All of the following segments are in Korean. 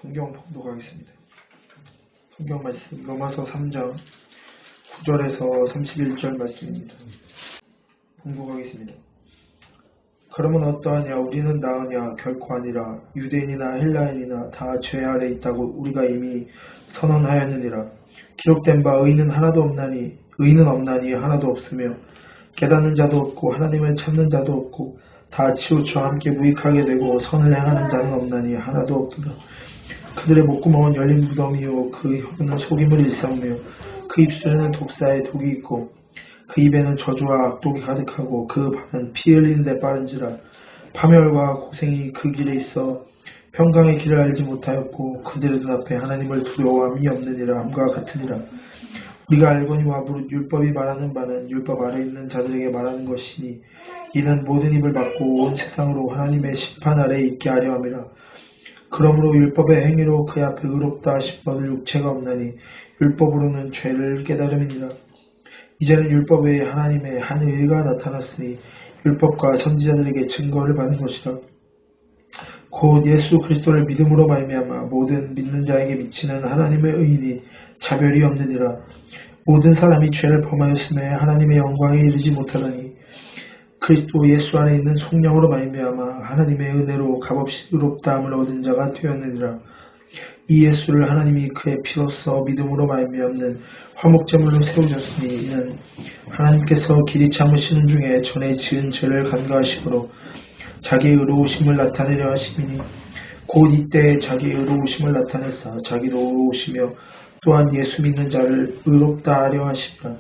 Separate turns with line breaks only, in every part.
성경 봉독하겠습니다. 성경 말씀 로마서 3장 9절에서 31절 말씀입니다. 봉독하겠습니다. 그러면 어떠하냐? 우리는 나으냐? 결코 아니라. 유대인이나 헬라인이나 다 죄 아래 있다고 우리가 이미 선언하였느니라. 기록된 바 의인은 없나니 하나도 없으며 깨닫는 자도 없고 하나님을 찾는 자도 없고 다 치우쳐 함께 무익하게 되고 선을 행하는 자는 없나니 하나도 없도다. 그들의 목구멍은 열린 무덤이요 그 혀는 속임을 일삼으며 그 입술에는 독사의 독이 있고 그 입에는 저주와 악독이 가득하고 그 발은 피 흘리는 데 빠른지라. 파멸과 고생이 그 길에 있어 평강의 길을 알지 못하였고 그들의 눈앞에 하나님을 두려워함이 없느니라 함과 같으니라. 우리가 알거니와 무릇 율법이 말하는 바는 율법 아래 있는 자들에게 말하는 것이니 이는 모든 입을 막고 온 세상으로 하나님의 심판 아래에 있게 하려 함이라. 그러므로 율법의 행위로 그 앞에 의롭다 싶어도 육체가 없나니 율법으로는 죄를 깨달음이니라. 이제는 율법 외에 하나님의 한 의가 나타났으니 율법과 선지자들에게 증거를 받은 것이라. 곧 예수 그리스도를 믿음으로 말미암아 모든 믿는 자에게 미치는 하나님의 의인이 차별이 없느니라. 모든 사람이 죄를 범하였음에 하나님의 영광에 이르지 못하다니 그리스도 예수 안에 있는 속량으로 말미암아 하나님의 은혜로 값없이 의롭다함을 얻은 자가 되었느니라. 이 예수를 하나님이 그의 피로써 믿음으로 말미암는 화목제물로 세우셨으니 이는 하나님께서 길이 참으시는 중에 전에 지은 죄를 간과하심으로 자기의 의로우심을 나타내려 하심이니 곧 이때 자기의 의로우심을 나타내사 자기도 의로우시며 또한 예수 믿는 자를 의롭다 하려 하시라.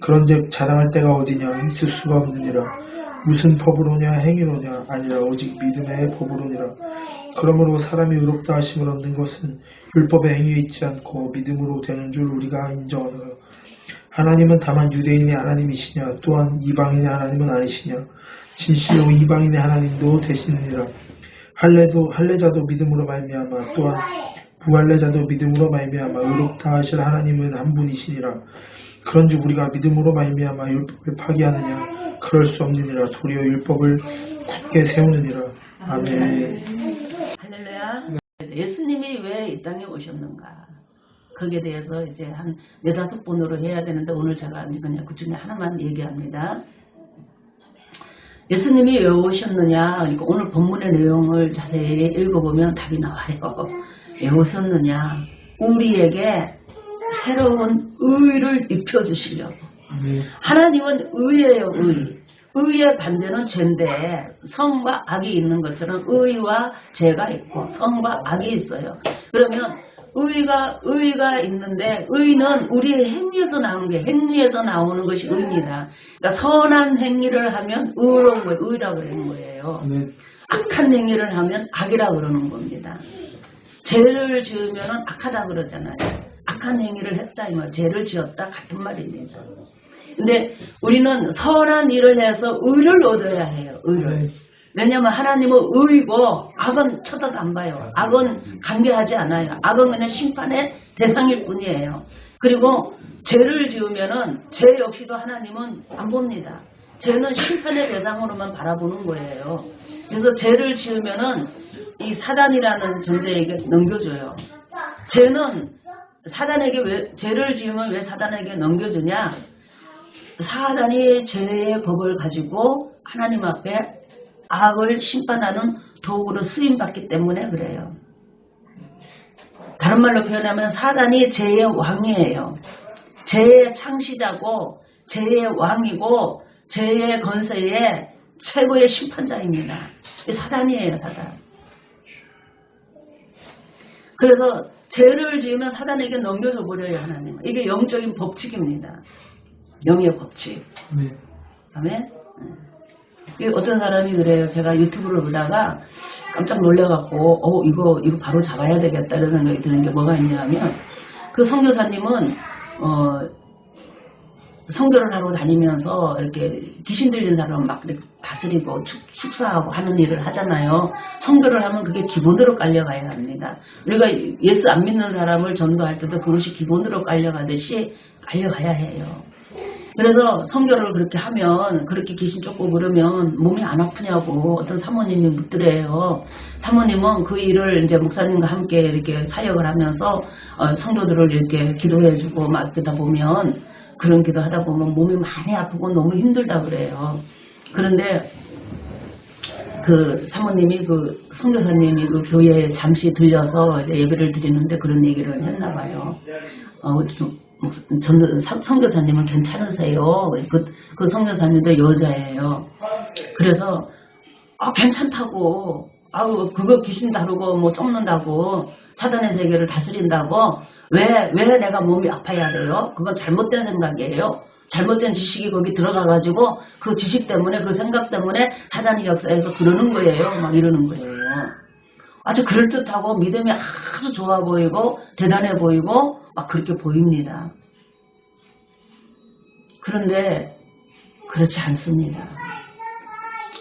그런즉 자랑할 때가 어디냐? 있을 수가 없느니라. 무슨 법으로냐? 행위로냐? 아니라 오직 믿음의 법으로니라. 그러므로 사람이 의롭다 하심을 얻는 것은 율법의 행위에 있지 않고 믿음으로 되는 줄 우리가 인정하노라. 하나님은 다만 유대인의 하나님이시냐? 또한 이방인의 하나님은 아니시냐? 진실로 이방인의 하나님도 되시느니라. 할례자도 믿음으로 말미암아 또한 부할례자도 믿음으로 말미암아 의롭다 하실 하나님은 한 분이시니라. 그런즉 우리가 믿음으로 말미암아 율법을 파기하느냐? 그럴 수 없느니라. 도리어 율법을 굳게 세우느니라. 아멘.
할렐루야. 예수님이 왜 이 땅에 오셨는가? 거기에 대해서 이제 한 4-5번으로 해야 되는데 오늘 제가 그냥 그 중에 하나만 얘기합니다. 예수님이 왜 오셨느냐? 그러니까 오늘 본문의 내용을 자세히 읽어보면 답이 나와요. 왜 오셨느냐? 우리에게 새로운 의를 입혀주시려고. 하나님은 의예요, 의. 의의 반대는 죄인데 선과 악이 있는 것처럼 의와 죄가 있고 선과 악이 있어요. 그러면 의가 있는데 의는 우리의 행위에서 나오는 게 행위에서 나오는 것이 의입니다. 그러니까 선한 행위를 하면 의로운 거예요. 의라고 그러는 거예요. 악한 행위를 하면 악이라고 그러는 겁니다. 죄를 지으면 악하다 그러잖아요. 악한 행위를 했다 이 말, 죄를 지었다 같은 말입니다. 근데 우리는 선한 일을 해서 의를 얻어야 해요. 의를. 왜냐하면 하나님은 의이고 악은 쳐다도 안 봐요. 악은 관계하지 않아요. 악은 그냥 심판의 대상일 뿐이에요. 그리고 죄를 지으면은 죄 역시도 하나님은 안 봅니다. 죄는 심판의 대상으로만 바라보는 거예요. 그래서 죄를 지으면은 이 사단이라는 존재에게 넘겨줘요. 죄는 사단에게 죄를 지으면 왜 사단에게 넘겨주냐? 사단이 죄의 법을 가지고 하나님 앞에 악을 심판하는 도구로 쓰임받기 때문에 그래요. 다른 말로 표현하면 사단이 죄의 왕이에요. 죄의 창시자고 죄의 왕이고 죄의 건세의 최고의 심판자입니다. 사단이에요, 사단. 그래서 죄를 지으면 사단에게 넘겨줘 버려요, 하나님. 이게 영적인 법칙입니다. 영의 법칙. 아멘. 어떤 사람이 그래요. 제가 유튜브를 보다가 깜짝 놀래갖고 이거 바로 잡아야 되겠다 이런 생각이 드는 게 뭐가 있냐면 그 선교사님은 선교를 하러 다니면서 이렇게 귀신 들린 사람을 막 이렇게 다스리고 축사하고 하는 일을 하잖아요. 선교를 하면 그게 기본으로 깔려가야 합니다. 우리가 예수 안 믿는 사람을 전도할 때도 그것이 기본으로 깔려가듯이 깔려가야 해요. 그래서 성결을 그렇게 하면 그렇게 귀신 쫓고 그러면 몸이 안 아프냐고 어떤 사모님이 묻더래요. 사모님은 그 일을 이제 목사님과 함께 이렇게 사역을 하면서 성도들을 이렇게 기도해주고 막 그러다 보면 그런 기도 하다 보면 몸이 많이 아프고 너무 힘들다 그래요. 그런데 그 사모님이 그 선교사님이 그 교회에 잠시 들려서 이제 예배를 드리는데 그런 얘기를 했나 봐요. 선교사님은 괜찮으세요? 그 선교사님도 여자예요. 그래서 괜찮다고 그거 귀신 다루고 뭐 쫓는다고 사단의 세계를 다스린다고 왜 내가 몸이 아파야 돼요? 그건 잘못된 생각이에요. 잘못된 지식이 거기 들어가가지고 그 지식 때문에 그 생각 때문에 사단이 역사에서 그러는 거예요. 막 이러는 거예요. 아주 그럴듯하고 믿음이 아주 좋아 보이고 대단해 보이고 막 그렇게 보입니다. 그런데 그렇지 않습니다.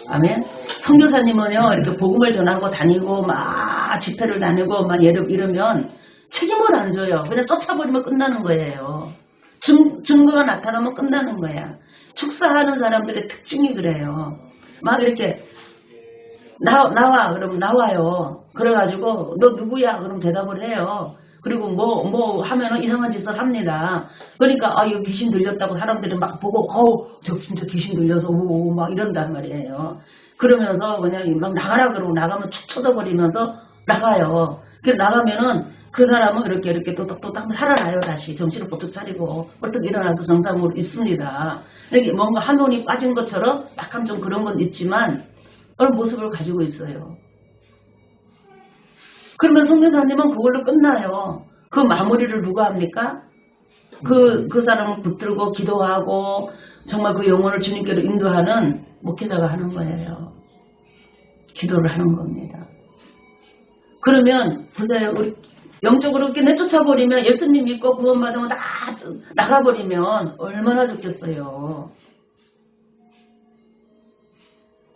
아멘. 선교사님은요 이렇게 복음을 전하고 다니고 막 집회를 다니고 막 이러면 책임을 안 져요. 그냥 쫓아버리면 끝나는 거예요. 증거가 나타나면 끝나는 거야. 축사하는 사람들의 특징이 그래요. 막 이렇게 나와 그러면 나와요. 그래가지고 너 누구야? 그럼 대답을 해요. 그리고 뭐 하면은 이상한 짓을 합니다. 그러니까 이거 귀신 들렸다고 사람들이 막 보고 저 진짜 귀신 들려서 막 이런단 말이에요. 그러면서 그냥 막 나가라 그러고 나가면 축 쳐져버리면서 나가요. 그래서 나가면은 그 사람은 이렇게 또딱 살아나요. 다시 정신을 벌떡 차리고 벌떡 일어나서 정상으로 있습니다. 여기 뭔가 한온이 빠진 것처럼 약간 좀 그런 건 있지만 그런 모습을 가지고 있어요. 그러면 선교사님은 그걸로 끝나요. 그 마무리를 누가 합니까? 그 사람을 붙들고 기도하고 정말 그 영혼을 주님께로 인도하는 목회자가 하는 거예요. 기도를 하는 겁니다. 그러면 보세요. 우리 영적으로 이렇게 내쫓아버리면 예수님 믿고 구원받으면 다 나가버리면 얼마나 좋겠어요.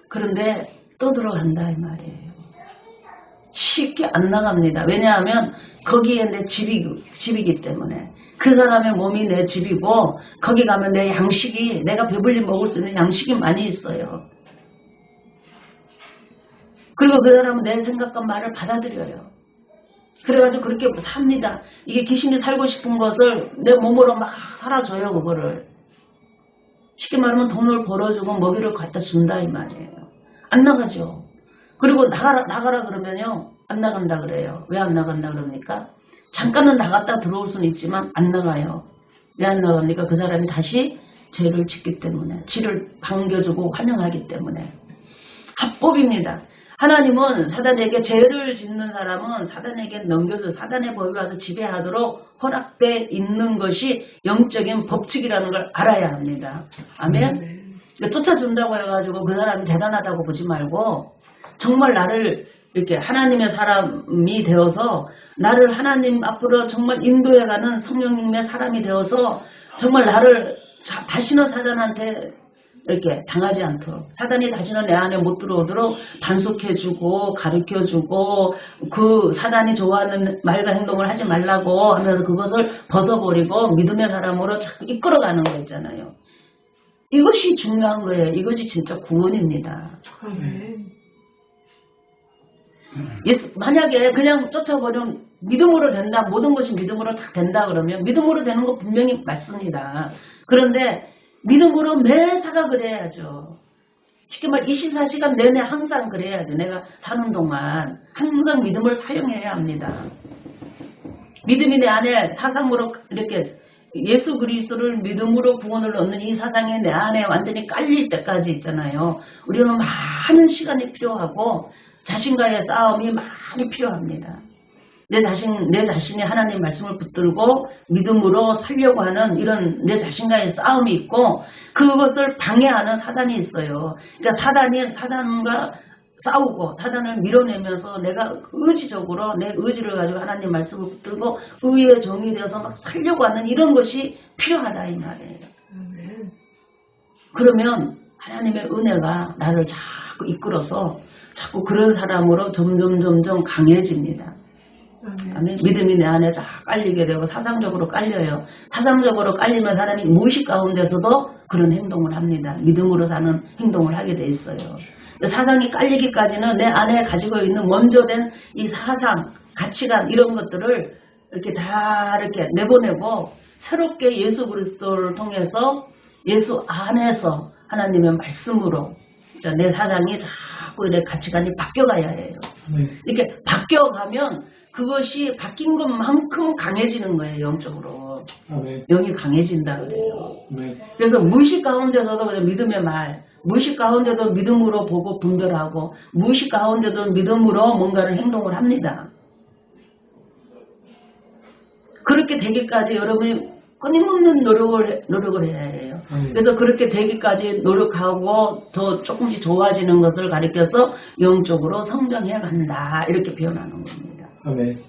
그런데 또 들어간다 이 말이에요. 쉽게 안 나갑니다. 왜냐하면 거기에 내 집이기 때문에 그 사람의 몸이 내 집이고 거기 가면 내 양식이 내가 배불리 먹을 수 있는 양식이 많이 있어요. 그리고 그 사람은 내 생각과 말을 받아들여요. 그래가지고 그렇게 삽니다. 이게 귀신이 살고 싶은 것을 내 몸으로 막 살아줘요. 그거를 쉽게 말하면 돈을 벌어주고 먹이를 갖다 준다 이 말이에요. 안 나가죠. 그리고 나가라 그러면요 안 나간다 그래요. 왜 안 나간다 그럽니까? 잠깐은 나갔다 들어올 수는 있지만 안 나가요. 왜 안 나갑니까? 그 사람이 다시 죄를 짓기 때문에 지를 반겨주고 환영하기 때문에 합법입니다. 하나님은 사단에게 죄를 짓는 사람은 사단에게 넘겨서 사단의 법에 와서 지배하도록 허락돼 있는 것이 영적인 법칙이라는 걸 알아야 합니다. 아멘. 쫓아준다고 해가지고 그 사람이 대단하다고 보지 말고 정말 나를 이렇게 하나님의 사람이 되어서 나를 하나님 앞으로 정말 인도해가는 성령님의 사람이 되어서 정말 나를 다시는 사단한테 이렇게 당하지 않도록 사단이 다시는 내 안에 못 들어오도록 단속해주고 가르쳐주고 그 사단이 좋아하는 말과 행동을 하지 말라고 하면서 그것을 벗어버리고 믿음의 사람으로 자꾸 이끌어가는 거 있잖아요. 이것이 중요한 거예요. 이것이 진짜 구원입니다. 만약에 그냥 쫓아버리면 믿음으로 된다. 모든 것이 믿음으로 다 된다 그러면 믿음으로 되는 거 분명히 맞습니다. 그런데 믿음으로 매사가 그래야죠. 쉽게 말 24시간 내내 항상 그래야죠. 내가 사는 동안 항상 믿음을 사용해야 합니다. 믿음이 내 안에 사상으로 이렇게 예수 그리스도를 믿음으로 구원을 얻는 이 사상이 내 안에 완전히 깔릴 때까지 있잖아요. 우리는 많은 시간이 필요하고 자신과의 싸움이 많이 필요합니다. 내 자신이 하나님 말씀을 붙들고 믿음으로 살려고 하는 이런 내 자신과의 싸움이 있고 그것을 방해하는 사단이 있어요. 그러니까 사단과 싸우고 사단을 밀어내면서 내가 의지적으로 내 의지를 가지고 하나님 말씀을 붙들고 의의 종이 되어서 막 살려고 하는 이런 것이 필요하다 이 말이에요. 그러면 하나님의 은혜가 나를 자꾸 이끌어서 자꾸 그런 사람으로 점점 강해집니다. 아멘. 아멘. 믿음이 내 안에 쫙 깔리게 되고 사상적으로 깔려요. 사상적으로 깔리면 사람이 무의식 가운데서도 그런 행동을 합니다. 믿음으로 사는 행동을 하게 돼 있어요. 사상이 깔리기까지는 내 안에 가지고 있는 원조된 이 사상, 가치관 이런 것들을 이렇게 다 이렇게 내보내고 새롭게 예수 그리스도를 통해서 예수 안에서 하나님의 말씀으로 내 사상이 자꾸 이렇게 가치관이 바뀌어가야 해요. 이렇게 바뀌어가면 그것이 바뀐 것만큼 강해지는 거예요. 영적으로. 영이 강해진다 그래요. 그래서 무의식 가운데서도 그냥 믿음의 말, 무의식 가운데도 믿음으로 보고 분별하고 무의식 가운데도 믿음으로 뭔가를 행동을 합니다. 그렇게 되기까지 여러분이 끊임없는 노력을 해야 해요. 그래서 그렇게 되기까지 노력하고 더 조금씩 좋아지는 것을 가리켜서 영적으로 성장해 간다. 이렇게 표현하는 겁니다.
아멘.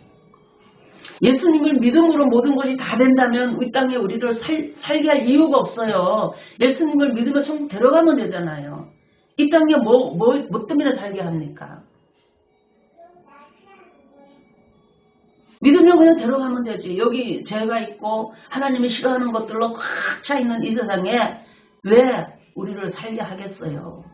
예수님을 믿음으로 모든 것이 다 된다면 이 땅에 우리를 살게 할 이유가 없어요. 예수님을 믿으면 천국 들어가면 되잖아요. 이 땅에 뭐 때문에 살게 합니까? 믿으면 그냥 들어가면 되지. 여기 죄가 있고 하나님이 싫어하는 것들로 꽉 차 있는 이 세상에 왜 우리를 살게 하겠어요?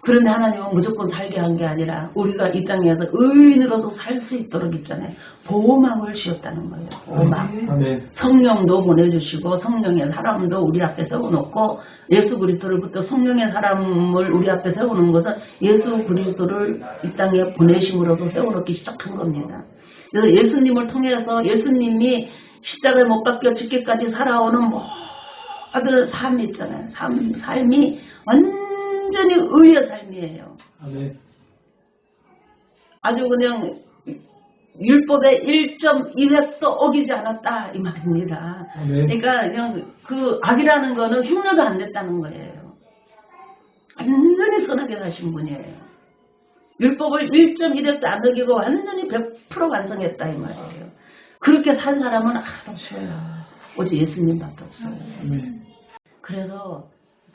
그런데 하나님은 무조건 살게 한 게 아니라 우리가 이 땅에서 의인으로서 살 수 있도록 있잖아요. 보호막을 씌웠다는 거예요. 보호막.
아멘.
성령도 보내주시고 성령의 사람도 우리 앞에 세워놓고 예수 그리스도로부터 성령의 사람을 우리 앞에 세우는 것은 예수 그리스도를 이 땅에 보내심으로써 세워놓기 시작한 겁니다. 그래서 예수님을 통해서 예수님이 십자가에 못 박혀 죽기까지 살아오는 모든 삶이 있잖아요. 삶이 완전히 의의 삶이에요.
아멘.
아주 그냥 율법의 1.2획도 어기지 않았다 이 말입니다.
아멘.
그러니까 그냥 그 악이라는 거는 흉내도 안 냈다는 거예요. 완전히 선하게 사신 분이에요. 율법을 1.1획도 안 어기고 완전히 100% 완성했다 이 말이에요. 그렇게 산 사람은 하나도 없어요. 오직 예수님밖에 없어요.
아멘.
그래서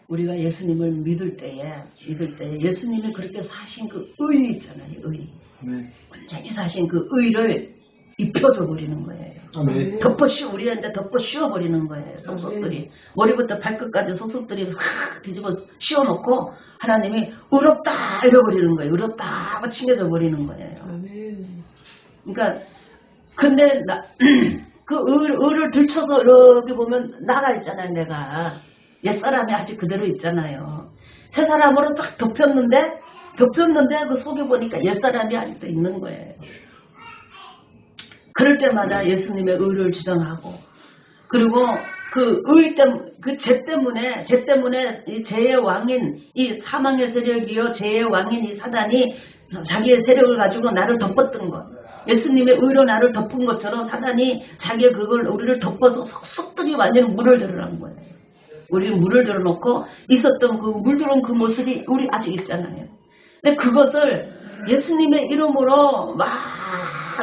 우리가 예수님을 믿을 때에 예수님이 그렇게 사신 그 의 있잖아요. 의.
아멘.
완전히 사신 그 의를 입혀줘 버리는 거예요.
아멘.
우리한테 덮어 씌워버리는 거예요. 속속들이. 머리부터 발끝까지 속속들이 확 뒤집어 씌워놓고 하나님이 의롭다 이래버리는 거예요. 의롭다 하고 칭해져 버리는 거예요. 그러니까 근데 그 의를 들춰서 이렇게 보면 나가 있잖아요. 내가. 옛사람이 아직 그대로 있잖아요. 새 사람으로 딱 덮였는데 그 속에 보니까 옛사람이 아직도 있는 거예요. 그럴 때마다 예수님의 의를 주장하고 그리고 그 의 때문에 그 죄 때문에 이 죄의 왕인 이 사망의 세력이요 죄의 왕인 이 사단이 자기의 세력을 가지고 나를 덮었던 것. 예수님의 의로 나를 덮은 것처럼 사단이 자기의 그걸 우리를 덮어서 속속들이 완전히 물을 들어놓은 거예요. 우리는 물을 들어놓고 있었던 그 물들어온 그 모습이 우리 아직 있잖아요. 근데 그것을 예수님의 이름으로 막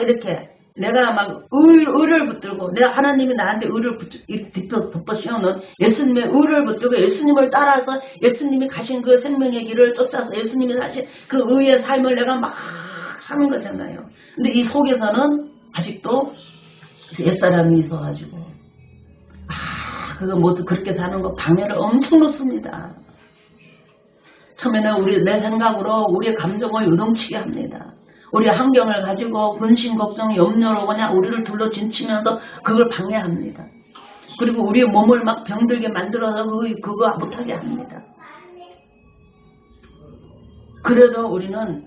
이렇게 내가 막 의를 붙들고 내가 하나님이 나한테 의를 덮어 씌우는 예수님의 의를 붙들고 예수님을 따라서 예수님이 가신 그 생명의 길을 쫓아서 예수님이 하신 그 의의 삶을 내가 막 사는 거잖아요. 근데 이 속에서는 아직도 옛사람이 있어가지고 그거 모두 그렇게 사는 거 방해를 엄청 놓습니다. 처음에는 내 생각으로 우리의 감정을 요동치게 합니다. 우리의 환경을 가지고 근심, 걱정, 염려로 그냥 우리를 둘러 진치면서 그걸 방해합니다. 그리고 우리의 몸을 막 병들게 만들어서 그거 못하게 합니다. 그래도 우리는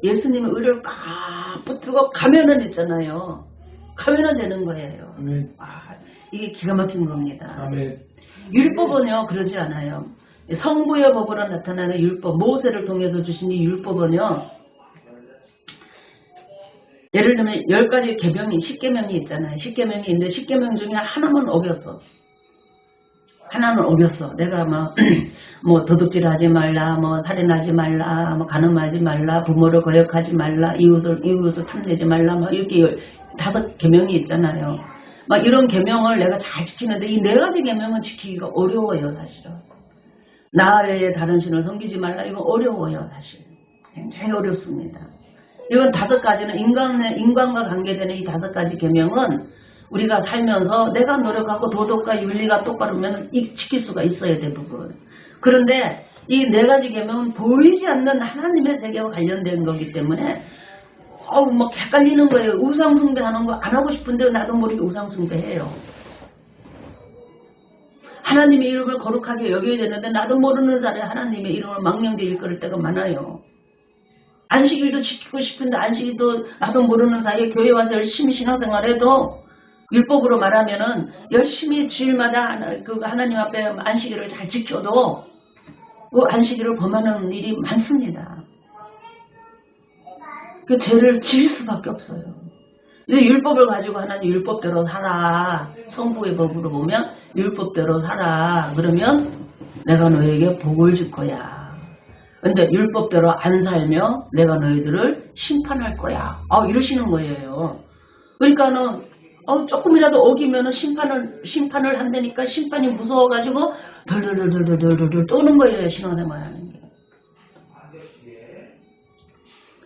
예수님의 의를 꽉 붙들고 가면은 있잖아요. 가면은 되는 거예요. 이게 기가 막힌 겁니다.
아멘.
율법은요 그러지 않아요. 성부의 법으로 나타나는 율법, 모세를 통해서 주신 이 율법은요 예를 들면 10가지 계명이 10계명이 있잖아요. 10계명이 있는데 10계명 중에 하나는 어겼어. 내가 뭐 도둑질하지 말라, 뭐 살인하지 말라, 뭐 간음하지 말라, 부모를 거역하지 말라, 이웃을 탐내지 말라, 뭐 이렇게 5계명이 있잖아요. 막 이런 계명을 내가 잘 지키는데 이 4가지 계명은 지키기가 어려워요, 사실은. 나 외에 다른 신을 섬기지 말라, 이거 어려워요, 사실. 굉장히 어렵습니다. 이건 5가지는 인간과 관계되는 이 5가지 계명은 우리가 살면서 내가 노력하고 도덕과 윤리가 똑바르면 지킬 수가 있어야 대부분. 그런데 이 4가지 계명은 보이지 않는 하나님의 세계와 관련된 거기 때문에 막 헷갈리는 거예요. 우상숭배하는 거 안 하고 싶은데 나도 모르게 우상숭배해요. 하나님의 이름을 거룩하게 여겨야 되는데 나도 모르는 사이에 하나님의 이름을 망령되이 일컬을 때가 많아요. 안식일도 지키고 싶은데 안식일도 나도 모르는 사이에 교회 와서 열심히 신앙생활해도 율법으로 말하면은 열심히 주일마다 그 하나님 앞에 안식일을 잘 지켜도 그 안식일을 범하는 일이 많습니다. 그 죄를 지을 수밖에 없어요. 그래서 율법을 가지고 하나님 율법대로 살아. 성부의 법으로 보면 율법대로 살아. 그러면 내가 너에게 복을 줄 거야. 근데 율법대로 안 살며 내가 너희들을 심판할 거야. 이러시는 거예요. 그러니까는 조금이라도 어기면은 심판을 한다니까 심판이 무서워가지고 덜덜덜덜덜덜 떠는 거예요. 신앙생활 하는 게.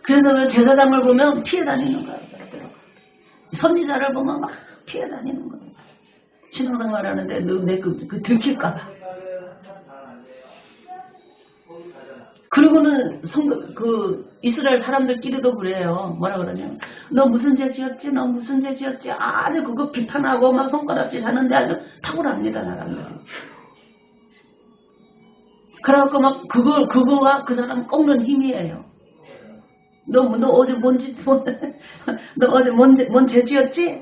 그래서 제사장을 보면 피해 다니는 거예요. 선지자를 보면 막 피해 다니는 거예요. 신앙생활 하는데 그 들킬까봐. 그리고는 이스라엘 사람들끼리도 그래요. 뭐라 그러냐면 너 무슨 죄 지었지? 너 무슨 죄 지었지? 아주 그거 비판하고 막 손가락질 하는데 아주 탁월합니다. 사람들이. 그래갖고 막 그거가 그 사람 꺾는 힘이에요. 너 어제 너 어제 뭔 죄 지었지?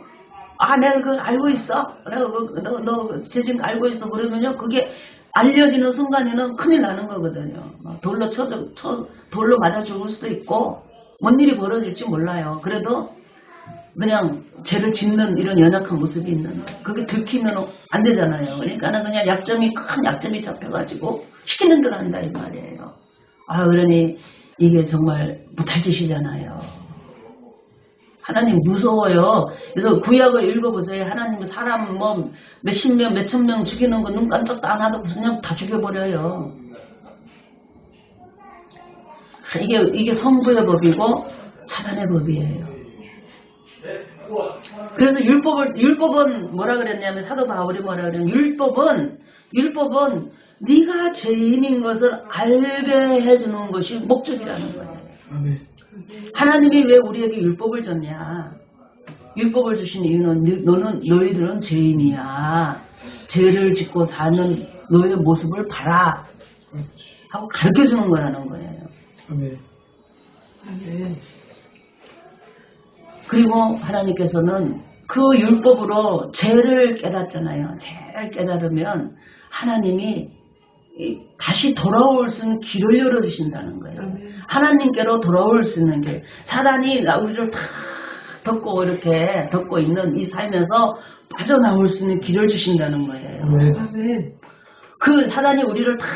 내가 그거 알고 있어. 내가 너 죄 지은 거 알고 있어. 그러면요 그게 알려지는 순간에는 큰일 나는 거거든요. 돌로 맞아 죽을 수도 있고 뭔 일이 벌어질지 몰라요. 그래도 그냥 죄를 짓는 이런 연약한 모습이 있는 그게 들키면 안 되잖아요. 그러니까는 그냥 큰 약점이 잡혀가지고 시키는 대로 한다 이 말이에요. 그러니 이게 정말 못할 짓이잖아요. 하나님 무서워요. 그래서 구약을 읽어보세요. 하나님은 사람 몇십 명, 몇천 명 죽이는 거 눈 깜짝도 안 하고 그냥 다 죽여버려요. 이게 성부의 법이고 사단의 법이에요. 그래서 율법은 뭐라 그랬냐면 사도 바울이 뭐라 그랬냐면 율법은 네가 죄인인 것을 알게 해주는 것이 목적이라는 거예요. 하나님이 왜 우리에게 율법을 줬냐? 율법을 주신 이유는 너희들은 죄인이야. 죄를 짓고 사는 너의 모습을 봐라 하고 가르쳐주는 거라는 거예요. 그리고 하나님께서는 그 율법으로 죄를 깨닫잖아요. 죄를 깨달으면 하나님이 다시 돌아올 수 있는 길을 열어주신다는 거예요. 하나님께로 돌아올 수 있는 길. 사단이 우리를 다 덮고 있는 이 삶에서 빠져나올 수 있는 길을 주신다는 거예요. 그 사단이 우리를 다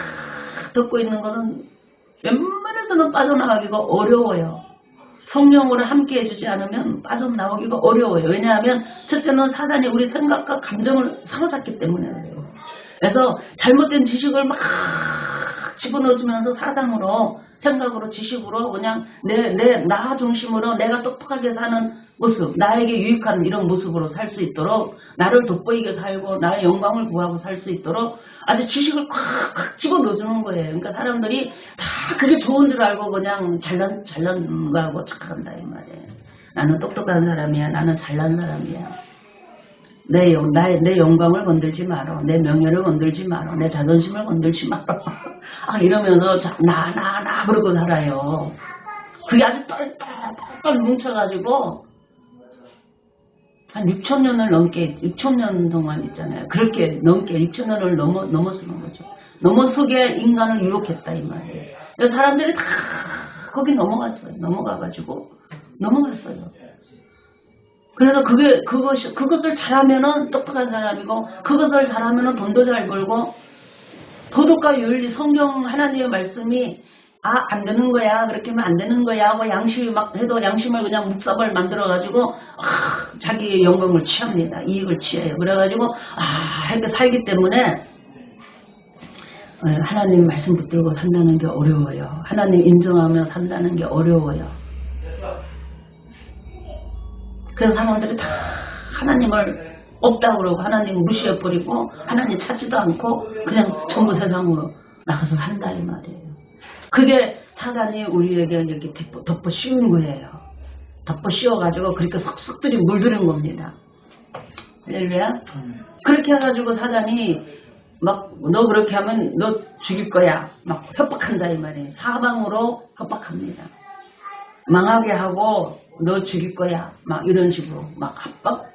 덮고 있는 것은 웬만해서는 빠져나가기가 어려워요. 성령으로 함께 해주지 않으면 빠져나오기가 어려워요. 왜냐하면 첫째는 사단이 우리 생각과 감정을 사로잡기 때문에 그래요. 그래서 잘못된 지식을 막 집어넣어주면서 생각으로 지식으로 그냥 나 중심으로 내가 똑똑하게 사는 모습, 나에게 유익한 이런 모습으로 살 수 있도록 나를 돋보이게 살고 나의 영광을 구하고 살 수 있도록 아주 지식을 콱 집어넣어주는 거예요. 그러니까 사람들이 다 그게 좋은 줄 알고 그냥 잘난 거하고 착각한다 이 말이에요. 나는 똑똑한 사람이야. 나는 잘난 사람이야. 내 영광을 건들지 마라. 내 명예를 건들지 마라. 내 자존심을 건들지 마라. 이러면서 나 그러고 살아요. 그게 아주 똘똘 뭉쳐가지고 한 6,000년 동안 있잖아요. 그렇게 넘게 6,000년을 넘어서는 거죠. 넘어서게 인간을 유혹했다 이 말이에요. 그래서 사람들이 다 거기 넘어가가지고 넘어갔어요. 그래서 그것을 잘하면은 똑똑한 사람이고, 그것을 잘하면은 돈도 잘 벌고, 도덕과 윤리, 성경 하나님의 말씀이 안 되는 거야, 그렇게 하면 안 되는 거야 하고 양심이 막 해도 양심을 그냥 묵사발 만들어가지고 자기의 영광을 취합니다. 이익을 취해요. 그래가지고 이렇게 살기 때문에 하나님 말씀 붙들고 산다는 게 어려워요. 하나님 인정하며 산다는 게 어려워요. 그래서 사람들이 다 하나님을 없다고 그러고 하나님 무시해버리고 하나님 찾지도 않고 그냥 전부 세상으로 나가서 산다 이 말이에요. 그게 사단이 우리에게 이렇게 덮어 씌운 거예요. 덮어 씌워가지고 그렇게 속속들이 물들인 겁니다. 할렐루야. 그렇게 해가지고 사단이 막 너 그렇게 하면 너 죽일 거야 막 협박한다 이 말이에요. 사방으로 협박합니다. 망하게 하고 너 죽일 거야 막 이런 식으로 막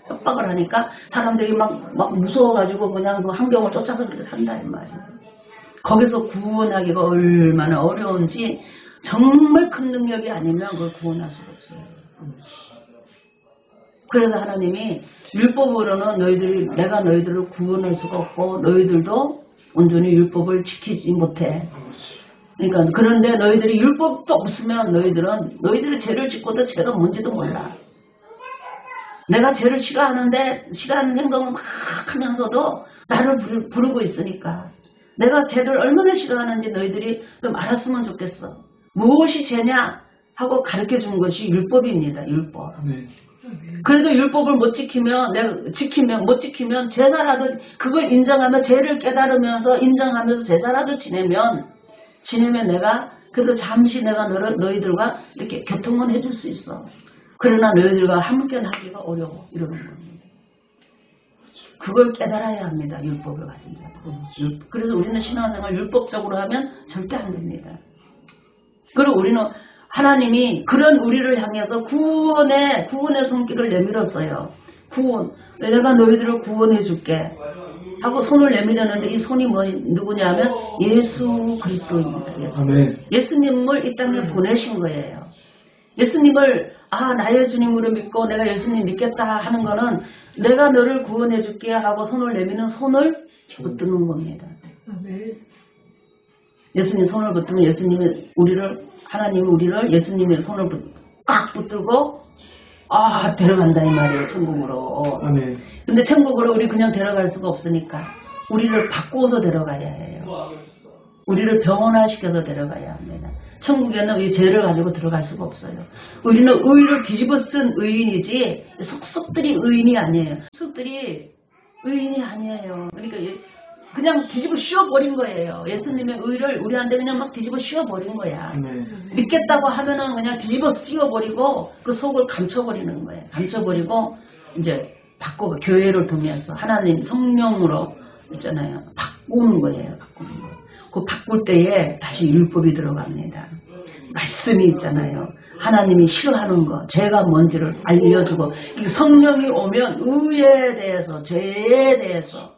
협박을 하니까 사람들이 막 무서워가지고 그냥 그 환경을 쫓아서 그렇게 산다 이 말이에요. 거기서 구원하기가 얼마나 어려운지 정말 큰 능력이 아니면 그걸 구원할 수가 없어요. 그래서 하나님이 율법으로는 내가 너희들을 구원할 수가 없고 너희들도 온전히 율법을 지키지 못해. 그러니까 그런데 너희들이 율법도 없으면 너희들이 죄를 짓고도 죄가 뭔지도 몰라. 내가 죄를 싫어하는 행동을 막 하면서도 나를 부르고 있으니까 내가 죄를 얼마나 싫어하는지 너희들이 좀 알았으면 좋겠어. 무엇이 죄냐 하고 가르쳐준 것이 율법입니다. 율법.
네.
그래도 율법을 못 지키면 제사라도 그걸 인정하며 죄를 깨달으면서 인정하면서 제사라도 지내면 내가 그래도 잠시 내가 너희들과 이렇게 교통은 해줄 수 있어. 그러나 너희들과 함께 하기가 어려워 이러는 겁니다. 그걸 깨달아야 합니다. 율법을 가진 자들. 그래서 우리는 신앙생활 율법적으로 하면 절대 안 됩니다. 그리고 우리는 하나님이 그런 우리를 향해서 구원의 손길을 내밀었어요. 구원. 내가 너희들을 구원해 줄게. 하고 손을 내밀었는데 이 손이 누구냐면 예수 그리스도입니다. 예수님을 이 땅에 보내신 거예요. 예수님을 나의 주님으로 믿고 내가 예수님 믿겠다 하는 거는 내가 너를 구원해 줄게 하고 손을 내미는 손을 붙드는 겁니다. 예수님 손을 붙들면 하나님이 우리를 예수님의 손을 꽉 붙들고 데려간다 이 말이에요. 천국으로. 근데 천국으로 우리 그냥 데려갈 수가 없으니까 우리를 바꾸어서 데려가야 해요. 우리를 병원화시켜서 데려가야 합니다. 천국에는 이 죄를 가지고 들어갈 수가 없어요. 우리는 의를 뒤집어 쓴 의인이지 속속들이 의인이 아니에요. 속들이 의인이 아니에요. 그러니까 그냥 뒤집어 씌워버린 거예요. 예수님의 의를 우리한테 그냥 막 뒤집어 씌워버린 거야. 믿겠다고 하면은 그냥 뒤집어 씌워버리고 그 속을 감춰버리는 거예요. 감춰버리고 이제 바꾸고 교회를 통해서 하나님 성령으로 있잖아요. 바꾸는 거예요. 바꾸는 거. 그 바꿀 때에 다시 율법이 들어갑니다. 말씀이 있잖아요. 하나님이 싫어하는 거, 죄가 뭔지를 알려주고 이 성령이 오면 의에 대해서, 죄에 대해서,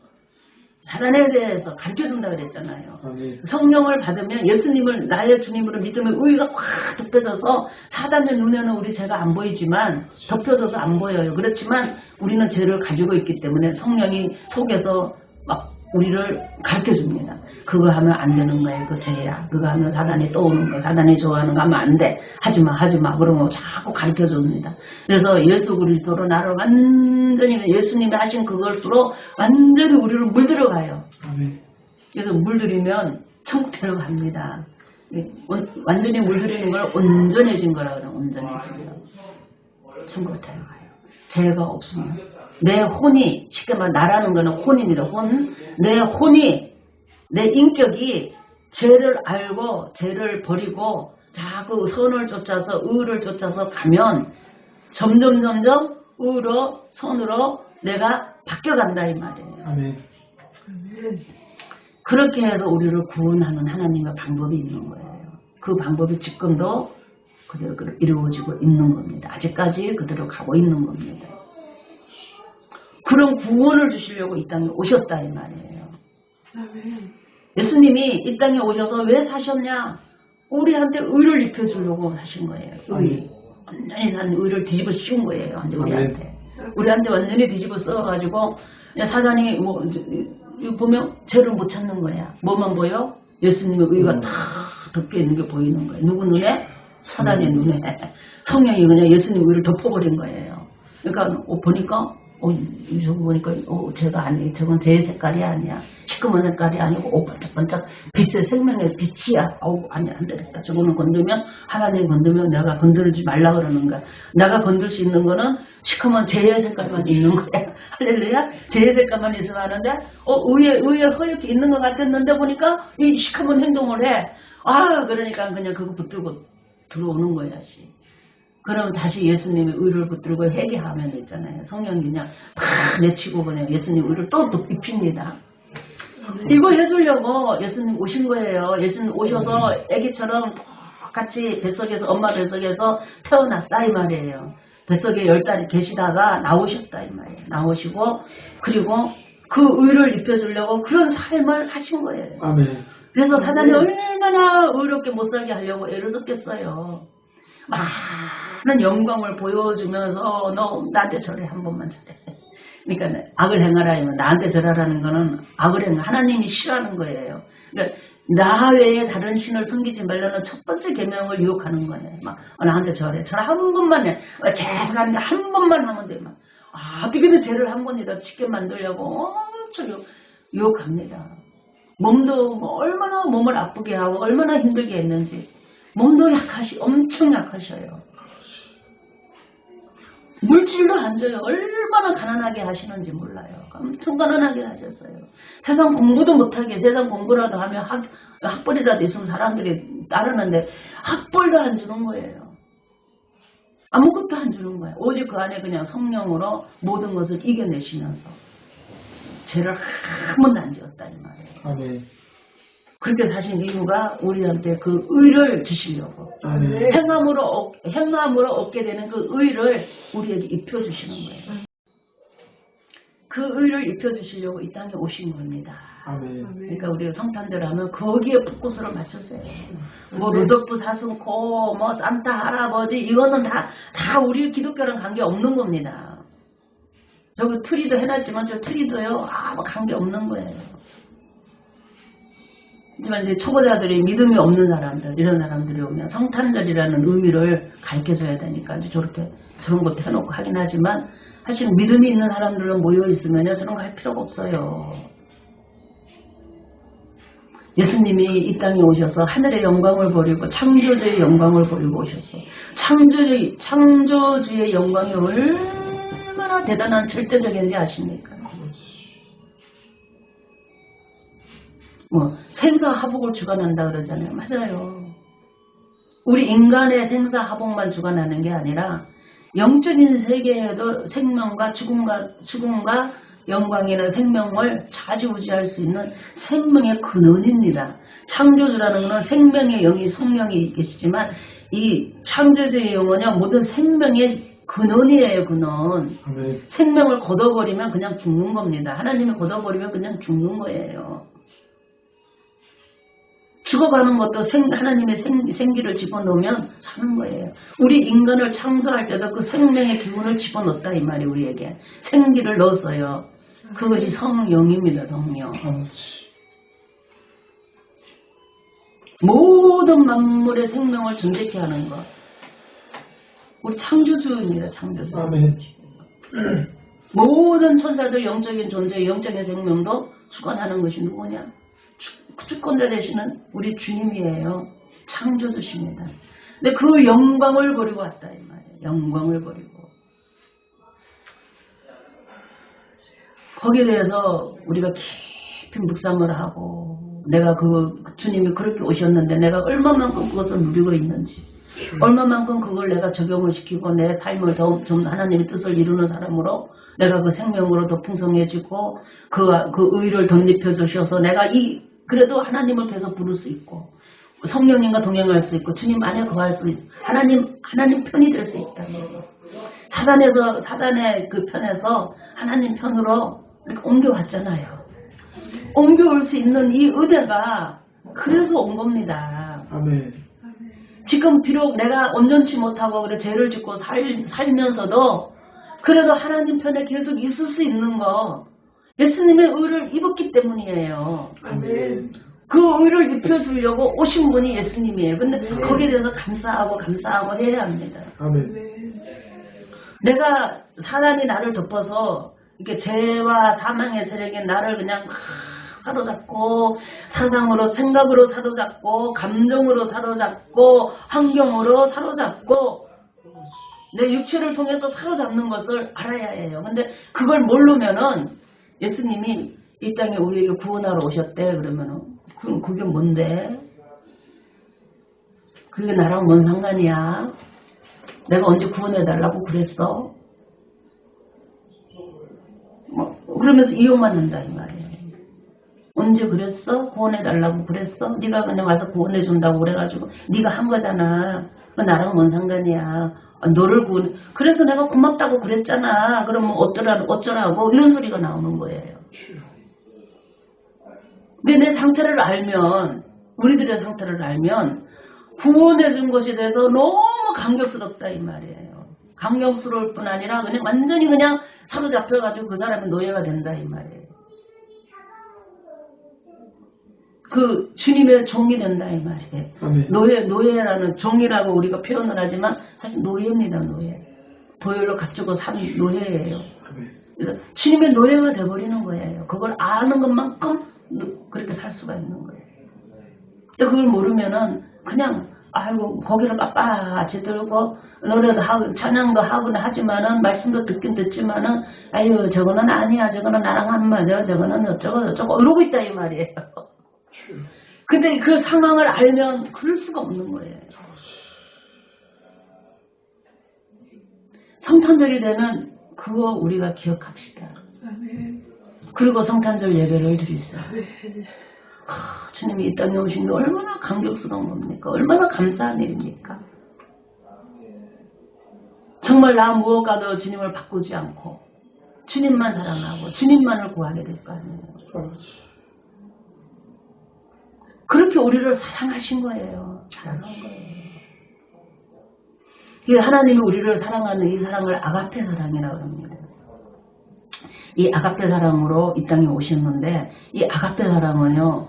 사단에 대해서 가르쳐준다 그랬잖아요. 성령을 받으면 예수님을 나의 주님으로 믿으면 의가 꽉 덮여져서 사단의 눈에는 우리 죄가 안 보이지만 덮여져서 안 보여요. 그렇지만 우리는 죄를 가지고 있기 때문에 성령이 속에서 막 우리를 가르쳐줍니다. 그거 하면 안 되는 거예요. 그 죄야. 그거 하면 사단이 또 오는 거. 사단이 좋아하는 거 하면 안 돼. 하지마. 그러면 자꾸 가르쳐줍니다. 그래서 예수 그리스도로 나를 완전히 예수님이 하신 그것으로 완전히 우리를 물들어가요. 그래서 물들이면 천국 데려갑니다. 완전히 물들이는 걸 온전해진 거라 그래요. 온전해진 거. 천국 데려가요. 죄가 없으면. 내 혼이, 쉽게 말해 나라는 거는 혼입니다. 혼. 내 혼이, 내 인격이 죄를 알고 죄를 버리고 자꾸 선을 쫓아서 의를 쫓아서 가면 점점 의로 선으로 내가 바뀌어간다 이 말이에요. 그렇게 해서 우리를 구원하는 하나님의 방법이 있는 거예요. 그 방법이 지금도 그대로 이루어지고 있는 겁니다. 아직까지 그대로 가고 있는 겁니다. 그런 구원을 주시려고 이 땅에 오셨다 이 말이에요. 예수님이 이 땅에 오셔서 왜 사셨냐? 우리한테 의를 입혀주려고 하신 거예요. 의. 완전히 산 의를 뒤집어 씌운 거예요. 우리한테 완전히 뒤집어 써가지고 사단이 보면 죄를 못 찾는 거야. 뭐만 보여? 예수님의 의가 다 덮여 있는 게 보이는 거예요. 누구 눈에? 사단의 눈에. 성령이 그냥 예수님 의를 덮어버린 거예요. 그러니까 보니까 저거 보니까 제가 아니, 저건 제 색깔이 아니야. 시커먼 색깔이 아니고 반짝반짝 빛의 생명의 빛이야. 아니 안 되겠다. 저거는 건들면 하나님 건들면 내가 건들지 말라 그러는 거야. 내가 건들 수 있는 거는 시커먼 제의 색깔만 있는 거야. 할렐루야. 제의 색깔만 있으면 하는데 의에 허옇게 있는 것 같았는데 보니까 이 시커먼 행동을 해. 그러니까 그냥 그거 붙들고 들어오는 거야. 그럼 다시 예수님의 의를 붙들고 회개하면 있잖아요. 성령 그냥 다 내치고 그냥 예수님 의를 또 입힙니다. 이거 해주려고 예수님 오신 거예요. 예수님 오셔서 아기처럼 똑같이 뱃속에서 엄마 뱃속에서 태어났다 이 말이에요. 뱃속에 10달이 계시다가 나오셨다 이 말이에요. 나오시고 그리고 그 의를 입혀주려고 그런 삶을 사신 거예요.
아멘.
그래서 사단이 얼마나 의롭게 못 살게 하려고 애를 썼겠어요. 많은 영광을 보여주면서 너 나한테 절해 한 번만 절해. 그러니까 악을 행하라 나한테 절하라는 거는 악을 행하 하나님이 싫어하는 거예요. 그러니까 나 외에 다른 신을 섬기지 말라는 첫 번째 계명을 유혹하는 거예요. 나한테 절해. 절 한 번만 해. 계속 하는데 한 번만 하면 돼. 어떻게든 죄를 한 번이라도 짓게 만들려고 엄청 유혹합니다. 몸도 얼마나 몸을 아프게 하고 얼마나 힘들게 했는지 몸도 엄청 약하셔요. 물질도 안 줘요. 얼마나 가난하게 하시는지 몰라요. 엄청 가난하게 하셨어요. 세상 공부도 못하게 세상 공부라도 하면 학벌이라도 있으면 사람들이 따르는데 학벌도 안 주는 거예요. 아무것도 안 주는 거예요. 오직 그 안에 그냥 성령으로 모든 것을 이겨내시면서 죄를 한 번도 안 지었다 이 말이에요.
아멘.
그렇게 사신 이유가 우리한테 그 의를 주시려고.
아멘.
행함으로 얻게 되는 그 의를 우리에게 입혀주시는 거예요. 그 의를 입혀주시려고 이 땅에 오신 겁니다.
아멘.
그러니까 우리가 성탄절 하면 거기에 포커스를 맞췄어요. 뭐 루돌프 사슴코, 뭐 산타 할아버지 이거는 다 우리 기독교랑 관계 없는 겁니다. 저기 트리도 해놨지만 저 트리도요 아무 관계 없는 거예요. 하지만 이제 초보자들이 믿음이 없는 사람들, 이런 사람들이 오면 성탄절이라는 의미를 가르쳐줘야 되니까 이제 저런 것도 해놓고 하긴 하지만 사실 믿음이 있는 사람들은 모여있으면 저런 거 할 필요가 없어요. 예수님이 이 땅에 오셔서 하늘의 영광을 버리고 창조주의 영광을 버리고 오셨어요. 창조주의 영광이 얼마나 대단한 절대적인지 아십니까? 생사하복을 주관한다 그러잖아요. 맞아요. 우리 인간의 생사하복만 주관하는 게 아니라 영적인 세계에도 생명과 죽음과 영광이나 생명을 좌지우지할 수 있는 생명의 근원입니다. 창조주라는 것은 생명의 영이 성령이 계시지만 이 창조주의 영은요 모든 생명의 근원이에요. 근원. 아멘. 생명을 걷어버리면 그냥 죽는 겁니다. 하나님이 걷어버리면 그냥 죽는 거예요. 죽어가는 것도 하나님의 생기를 집어넣으면 사는 거예요. 우리 인간을 창조할 때도 그 생명의 기운을 집어넣었다 이 말이 우리에게. 생기를 넣었어요. 그것이 성령입니다. 성령. 모든 만물의 생명을 존재케 하는 것. 우리 창조주입니다. 창조주.
아멘.
모든 천사들 영적인 존재, 영적인 생명도 주관하는 것이 누구냐? 주권자 되시는 우리 주님이에요. 창조주십니다. 근데 그 영광을 버리고 왔다 이 말이에요. 영광을 버리고. 거기에 대해서 우리가 깊이 묵상을 하고 내가 그 주님이 그렇게 오셨는데 내가 얼마만큼 그것을 누리고 있는지 얼마만큼 그걸 내가 적용을 시키고 내 삶을 좀 하나님의 뜻을 이루는 사람으로 내가 그 생명으로 더 풍성해지고 그 의를 덧입혀 주셔서 내가 그래도 하나님을 계속 부를 수 있고 성령님과 동행할 수 있고 주님 안에 거할 수 있고 하나님 편이 될 수 있다. 사단의 그 편에서 하나님 편으로 이렇게 옮겨왔잖아요. 옮겨올 수 있는 이 은혜가 그래서 온 겁니다.
아멘.
지금 비록 내가 온전치 못하고 그래 죄를 짓고 살면서도 그래도 하나님 편에 계속 있을 수 있는 거 예수님의 의를 입었기 때문이에요.
아멘.
그 의를 입혀주려고 오신 분이 예수님이에요. 근데 거기에 대해서 감사하고 해야 합니다.
아멘.
내가 사단이 나를 덮어서 이렇게 죄와 사망의 세력이 나를 그냥 사로잡고 사상으로 생각으로 사로잡고 감정으로 사로잡고 환경으로 사로잡고 내 육체를 통해서 사로잡는 것을 알아야 해요. 근데 그걸 모르면은 예수님이 이 땅에 우리에게 구원하러 오셨대. 그러면은 그게 뭔데? 그게 나랑 뭔 상관이야? 내가 언제 구원해달라고 그랬어? 그러면서 이용받는다 이 말이에요. 언제 그랬어? 구원해달라고 그랬어? 네가 그냥 와서 구원해준다고 그래가지고 네가 한 거잖아. 나랑 뭔 상관이야? 너를 구원. 그래서 내가 고맙다고 그랬잖아. 그러면 어쩌라고 이런 소리가 나오는 거예요. 근데 내 상태를 알면, 우리들의 상태를 알면 구원해준 것에 대해서 너무 감격스럽다 이 말이에요. 감격스러울 뿐 아니라 그냥 완전히 그냥 사로잡혀가지고 그 사람이 노예가 된다 이 말이에요. 그 주님의 종이 된다 이 말이에요. 노예라는 종이라고 우리가 표현을 하지만 사실 노예입니다. 노예. 보혈로 갖추고 산 노예예요. 그래서 주님의 노예가 돼버리는 거예요. 그걸 아는 것만큼 그렇게 살 수가 있는 거예요. 근데 그걸 모르면은 그냥 아이고 고개를 빳빳이 들고 노래도 하고 찬양도 하고 하지만은 말씀도 듣긴 듣지만은 아유 저거는 아니야 저거는 나랑 안 맞아 저거는 어쩌고 이러고 있다 이 말이에요. 근데 그 상황을 알면 그럴 수가 없는 거예요. 성탄절이 되면 그거 우리가 기억합시다. 그리고 성탄절 예배를 드리세요. 주님이 이 땅에 오신 게 얼마나 감격스러운 겁니까? 얼마나 감사한 일입니까? 정말 나 무엇과도 주님을 바꾸지 않고 주님만 사랑하고 주님만을 구하게 될 거 아니에요. 그렇게 우리를 사랑하신 거예요. 사랑한 거예요. 하나님이 우리를 사랑하는 이 사랑을 아가페 사랑이라고 합니다. 이 아가페 사랑으로 이 땅에 오셨는데 이 아가페 사랑은요.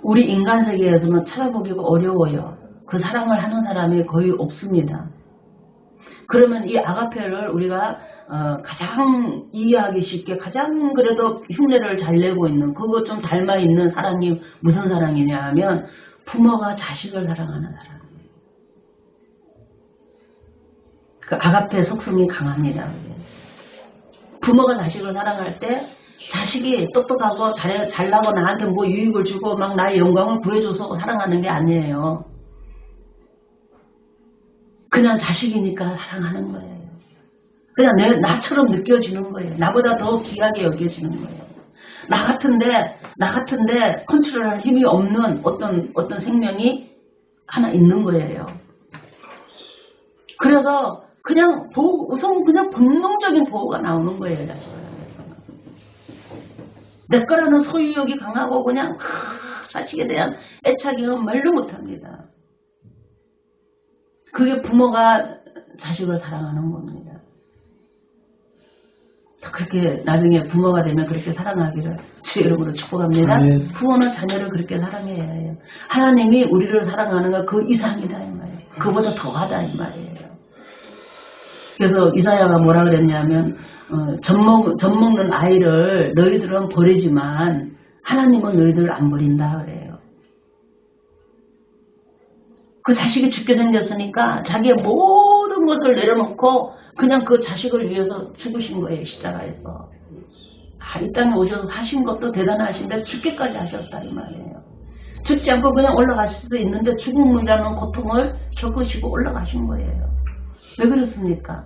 우리 인간 세계에서는 찾아보기가 어려워요. 그 사랑을 하는 사람이 거의 없습니다. 그러면 이 아가페를 우리가 가장 이해하기 쉽게 가장 그래도 흉내를 잘 내고 있는 그거 좀 닮아 있는 사랑이 무슨 사랑이냐 하면 부모가 자식을 사랑하는 사랑이에요. 그 아가페 속성이 강합니다. 부모가 자식을 사랑할 때 자식이 똑똑하고 잘나고 나한테 뭐 유익을 주고 막 나의 영광을 구해줘서 사랑하는 게 아니에요. 그냥 자식이니까 사랑하는 거예요. 그냥 나처럼 느껴지는 거예요. 나보다 더 귀하게 여겨지는 거예요. 나 같은데 컨트롤할 힘이 없는 어떤 생명이 하나 있는 거예요. 그래서 그냥 우선 그냥 본능적인 보호가 나오는 거예요. 내 거라는 소유욕이 강하고 그냥 자식에 대한 애착이 말로 못합니다. 그게 부모가 자식을 사랑하는 겁니다. 그렇게 나중에 부모가 되면 그렇게 사랑하기를 주의 이름으로 축복합니다. 부모는 자녀를 그렇게 사랑해야 해요. 하나님이 우리를 사랑하는 건 그 이상이다 이 말이에요. 그보다 더하다 이 말이에요. 그래서 이사야가 뭐라 그랬냐면 젖 먹는 아이를 너희들은 버리지만 하나님은 너희들을 안 버린다 그래요. 그 자식이 죽게 생겼으니까 자기의 모든 것을 내려놓고 그냥 그 자식을 위해서 죽으신 거예요. 십자가에서. 이 땅에 오셔서 사신 것도 대단하신데 죽기까지 하셨다 이 말이에요. 죽지 않고 그냥 올라가실 수도 있는데 죽음이라는 고통을 겪으시고 올라가신 거예요. 왜 그렇습니까?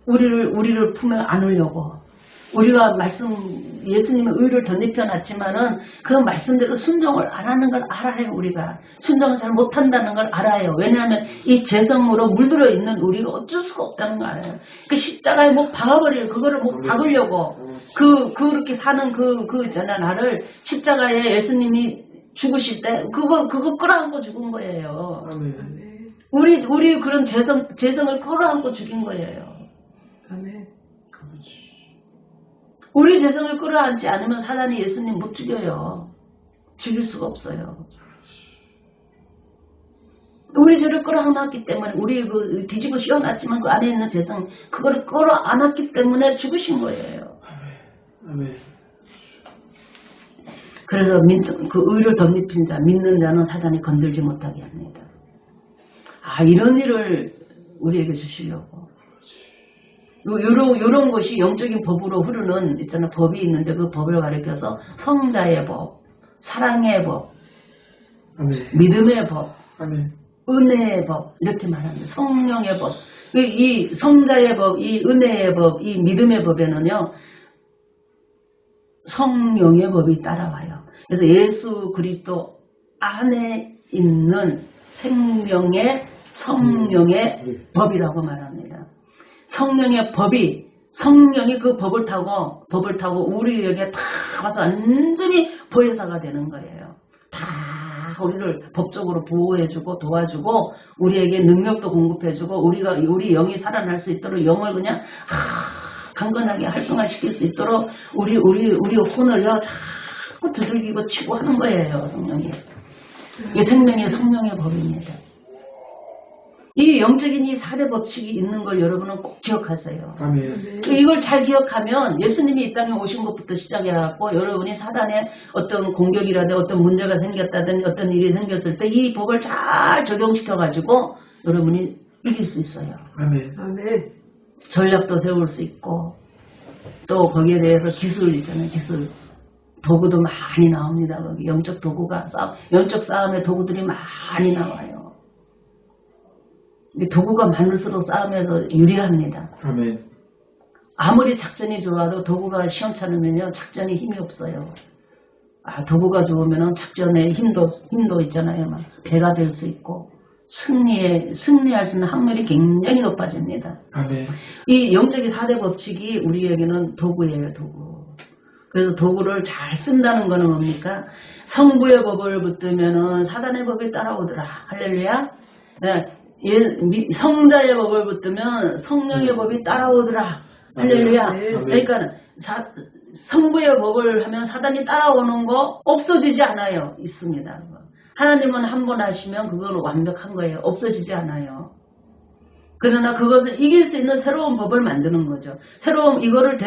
우리를 품에 안으려고. 우리가 예수님의 의를 덧입혀놨지만은 그 말씀대로 순종을 안 하는 걸 알아요, 우리가. 순종을 잘 못한다는 걸 알아요. 왜냐하면 이 재성으로 물들어 있는 우리가 어쩔 수가 없다는 걸 알아요. 그 십자가에 못 박아버려요. 그거를 못 박으려고. 그렇게 사는 있잖아, 나를 십자가에 예수님이 죽으실 때, 그거 끌어안고 죽은 거예요. 우리 그런 재성을 끌어안고 죽인 거예요.
아멘.
우리 재성을 끌어안지 않으면 사단이 예수님 못 죽여요. 죽일 수가 없어요. 우리 죄를 끌어안았기 때문에 우리 그 뒤집어 씌워놨지만 그 안에 있는 죄성 그거를 끌어안았기 때문에 죽으신 거예요.
아멘.
그래서 그 의를 덧입힌 자, 믿는 자는 사단이 건들지 못하게 합니다. 아, 이런 일을 우리에게 주시려고. 요런 것이 영적인 법으로 흐르는, 있잖아, 법이 있는데 그 법을 가리켜서 성자의 법, 사랑의 법,
아멘.
믿음의 법,
아멘.
은혜의 법, 이렇게 말합니다. 성령의 법. 이 성자의 법, 이 은혜의 법, 이 믿음의 법에는요, 성령의 법이 따라와요. 그래서 예수 그리스도 안에 있는 생명의 성령의 법이라고 말합니다. 성령의 법이, 성령이 그 법을 타고 우리에게 다 와서 완전히 보혜사가 되는 거예요. 다 우리를 법적으로 보호해주고 도와주고 우리에게 능력도 공급해주고 우리 영이 살아날 수 있도록 영을 그냥 강건하게 활성화시킬 수 있도록 우리 혼을요 자꾸 두들기고 치고 하는 거예요. 성령이. 이 생명의 성령의 법입니다. 이 영적인 이 4대 법칙이 있는 걸 여러분은 꼭 기억하세요.
아멘.
이걸 잘 기억하면 예수님이 이 땅에 오신 것부터 시작해갖고 여러분이 사단의 어떤 공격이라든 어떤 문제가 생겼다든 어떤 일이 생겼을 때 이 법을 잘 적용시켜가지고 여러분이 이길 수 있어요.
아멘.
아멘.
전략도 세울 수 있고 또 거기에 대해서 기술 있잖아요. 기술. 도구도 많이 나옵니다. 거기 영적 도구가 영적 싸움의 도구들이 많이 나와요. 도구가 많을수록 싸움에서 유리합니다.
아멘.
아무리 작전이 좋아도 도구가 시원찮으면요 작전에 힘이 없어요. 도구가 좋으면 작전에 힘도 있잖아요. 막 배가 될 수 있고 승리할 수 있는 확률이 굉장히 높아집니다.
아멘.
이 영적인 4대 법칙이 우리에게는 도구예요. 도구. 그래서 도구를 잘 쓴다는 거는 뭡니까? 성부의 법을 붙들면은 사단의 법이 따라오더라. 할렐루야. 네. 성자의 법을 붙들면 성령의 법이 따라오더라. 할렐루야. 그러니까 성부의 법을 하면 사단이 따라오는 거 없어지지 않아요. 있습니다. 하나님은 한 번 하시면 그건 완벽한 거예요. 없어지지 않아요. 그러나 그것을 이길 수 있는 새로운 법을 만드는 거죠. 새로운 이거를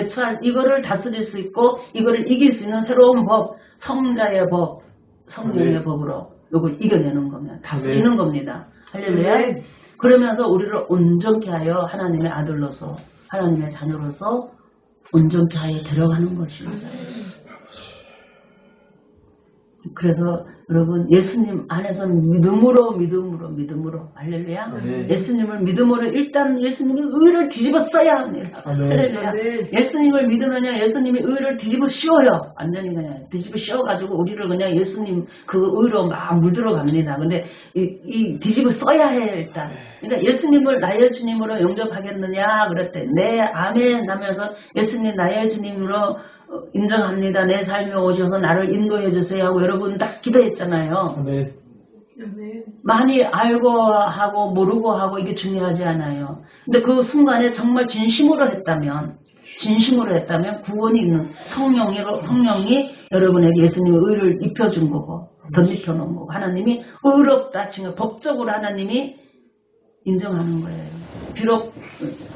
이거를 다스릴 수 있고 이거를 이길 수 있는 새로운 법, 성자의 법, 성령의 법으로 이걸 이겨내는 겁니다. 다스리는 겁니다. 할렐루야. 그러면서 우리를 온전케 하여 하나님의 아들로서 하나님의 자녀로서 온전케 하여 들어가는 것입니다. 그래서 여러분 예수님 안에서 믿음으로 할렐루야. 예수님을 믿음으로 일단 예수님의 의를 뒤집어 써야 합니다. 할렐루야. 예수님을 믿으면요 예수님이 의를 뒤집어 씌워요. 완전히 그냥 뒤집어 씌워가지고 우리를 그냥 예수님 그 의로 막 물들어 갑니다. 근데 이 뒤집어 써야 해요 일단. 그러니까 예수님을 나의 주님으로 영접하겠느냐 그랬대. 네 아멘 하면서 예수님 나의 주님으로 인정합니다. 내 삶에 오셔서 나를 인도해 주세요 하고 여러분 딱 기도했잖아요.
아멘.
많이 알고 하고 모르고 하고 이게 중요하지 않아요. 근데 그 순간에 정말 진심으로 했다면 구원이 있는 성령이 여러분에게 예수님의 의를 입혀준 거고 덧입혀 놓은 거고 하나님이 의롭다 지금 법적으로 하나님이 인정하는 거예요. 비록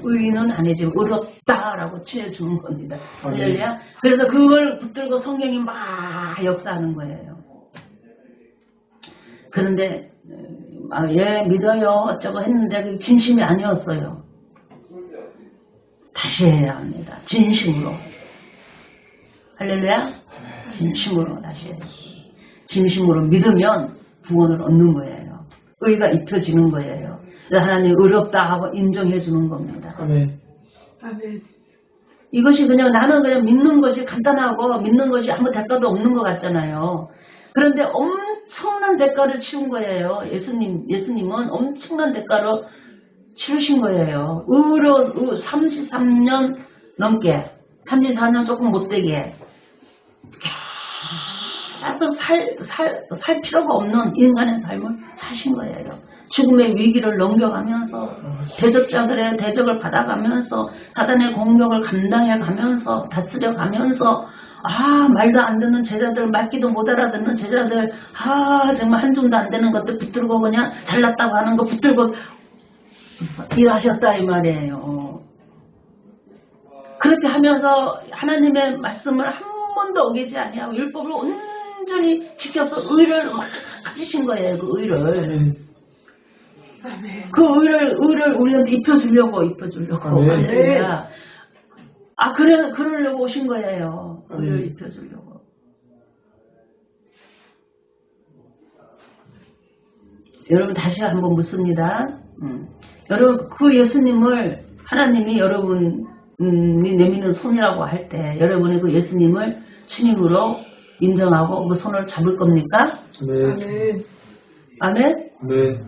의인은 아니지만 의롭다라고 칭해주는 겁니다. 할렐루야. 그래서 그걸 붙들고 성령이 막 역사하는 거예요. 그런데 예 믿어요 어쩌고 했는데 그게 진심이 아니었어요. 다시 해야 합니다. 진심으로. 할렐루야. 진심으로 다시 해요. 진심으로 믿으면 구원을 얻는 거예요. 의가 입혀지는 거예요. 하나님 의롭다 하고 인정해 주는 겁니다.
아멘.
아멘.
이것이 그냥 나는 그냥 믿는 것이 간단하고 믿는 것이 아무 대가도 없는 것 같잖아요. 그런데 엄청난 대가를 치른 거예요. 예수님은 엄청난 대가로 치르신 거예요. 33년 넘게 34년 조금 못되게 계속 살 필요가 없는 인간의 삶을 사신 거예요. 죽음의 위기를 넘겨가면서 대적자들의 대적을 받아가면서 사단의 공격을 감당해가면서 다스려가면서 말도 안 듣는 제자들, 말귀도 못 알아듣는 제자들, 정말 한줌도 안 되는 것들 붙들고 그냥 잘났다고 하는 거 붙들고 일하셨다 이 말이에요. 그렇게 하면서 하나님의 말씀을 한 번도 어기지 아니하고 율법을 온전히 지켜서 의를 막 가지신 거예요. 그 의를. 그 의를 우리한테 입혀주려고. 할렐루야. 그러려고 오신 거예요. 의를 입혀주려고. 여러분 다시 한번 묻습니다. 여러분 그 예수님을 하나님이 여러분이 내미는 손이라고 할 때 여러분이 그 예수님을 주님으로 인정하고 그 손을 잡을 겁니까?
아멘.
아멘?
네.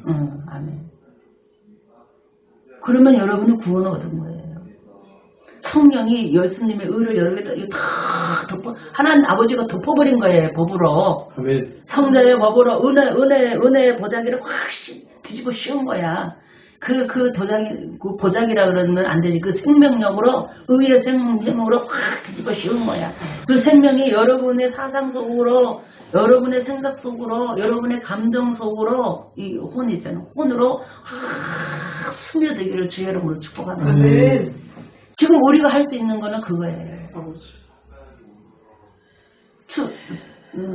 아멘. 그러면 여러분은 구원을 얻은 거예요. 성령이 예수님의 의를 여러 개 다 하나님 아버지가 덮어버린 거예요. 법으로.
아멘.
성자의 법으로 은혜의 보자기를 확 뒤집어 씌운 거야. 그 보자기라 그러면 안 되지. 그 생명력으로, 의의 생명력으로 확 뒤집어 씌운 거야. 그 생명이 여러분의 사상 속으로, 여러분의 생각 속으로, 여러분의 감정 속으로, 이 혼 있잖아. 혼으로 확 스며들기를 주의 이름으로 축복하는 거예요. 지금 우리가 할 수 있는 거는 그거예요.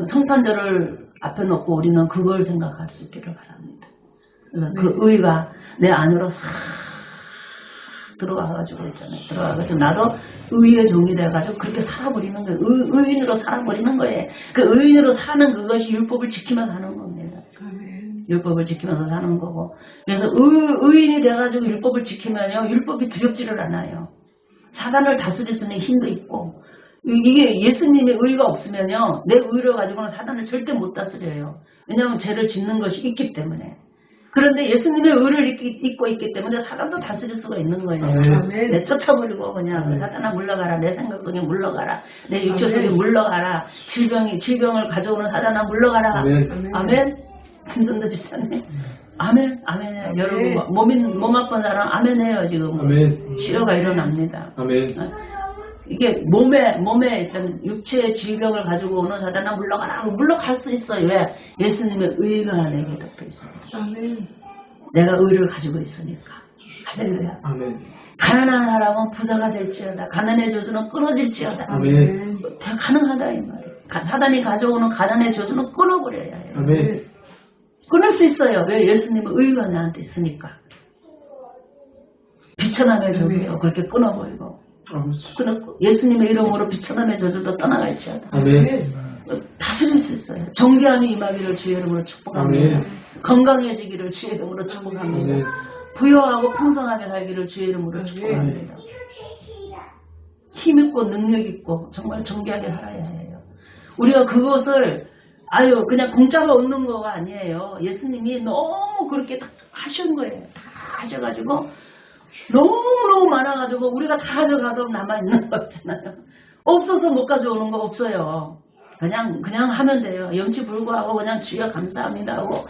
성탄절을 앞에 놓고 우리는 그걸 생각할 수 있기를 바랍니다. 그 의가 내 안으로 싹 들어와가지고 있잖아요. 들어와가지고 나도 의의 종이 돼가지고 그렇게 살아버리는 거예요. 의인으로 살아버리는 거예요. 그 의인으로 사는 그것이 율법을 지키면서 사는 겁니다. 율법을 지키면서 사는 거고. 그래서 의인이 돼가지고 율법을 지키면요, 율법이 두렵지를 않아요. 사단을 다스릴 수 있는 힘도 있고. 이게 예수님의 의가 없으면요, 내 의를 가지고는 사단을 절대 못 다스려요. 왜냐하면 죄를 짓는 것이 있기 때문에. 그런데 예수님의 의를 입고 있기 때문에 사단도 다스릴 수가 있는 거예요. 내 쫓아버리고 그냥 사단아 물러가라. 내 생각 속에 물러가라. 내 육체 속에 물러가라. 질병을 가져오는 사단아 물러가라. 아멘. 큰손 드시잖아요. 아멘. 아멘. 여러분 몸 아픈 사람 아멘 해요. 지금
아멘.
치료가 일어납니다.
아멘.
이게 몸에 좀 육체의 질병을 가지고 오는 사단아 물러가라. 물러갈 수 있어요. 왜? 예수님의 의가 내게 덮여 있어요.
아멘.
내가 의를 가지고 있으니까. 할렐루야.
아멘.
가난한 사람은 부자가 될지어다. 가난의 저주는 끊어질지어다.
아멘.
다 가능하다 이 말이에요. 사단이 가져오는 가난의 저주는 끊어버려야 해요.
아멘.
끊을 수 있어요. 왜? 예수님의 의가 나한테 있으니까. 비천함의 저주도 그렇게 끊어버리고. 예수님의 이름으로 비천함의 저주도 떠나갈지어다.
아멘.
다스릴 수 있어요. 정결함이 임하기를 주의 이름으로 축복합니다.
아멘.
건강해지기를 주의 이름으로 축복합니다.
아멘.
부여하고 풍성하게 살기를 주의 이름으로 축복합니다. 힘있고 능력있고 정말 정결하게 살아야 해요. 우리가 그것을 그냥 공짜로 얻는 거가 아니에요. 예수님이 너무 그렇게 다 하신 거예요. 다 하셔가지고 너무너무 많아가지고 우리가 다 가져가도 남아있는 거 없잖아요. 없어서 못 가져오는 거 없어요. 그냥 하면 돼요. 염치 불구하고 그냥 주여 감사합니다 하고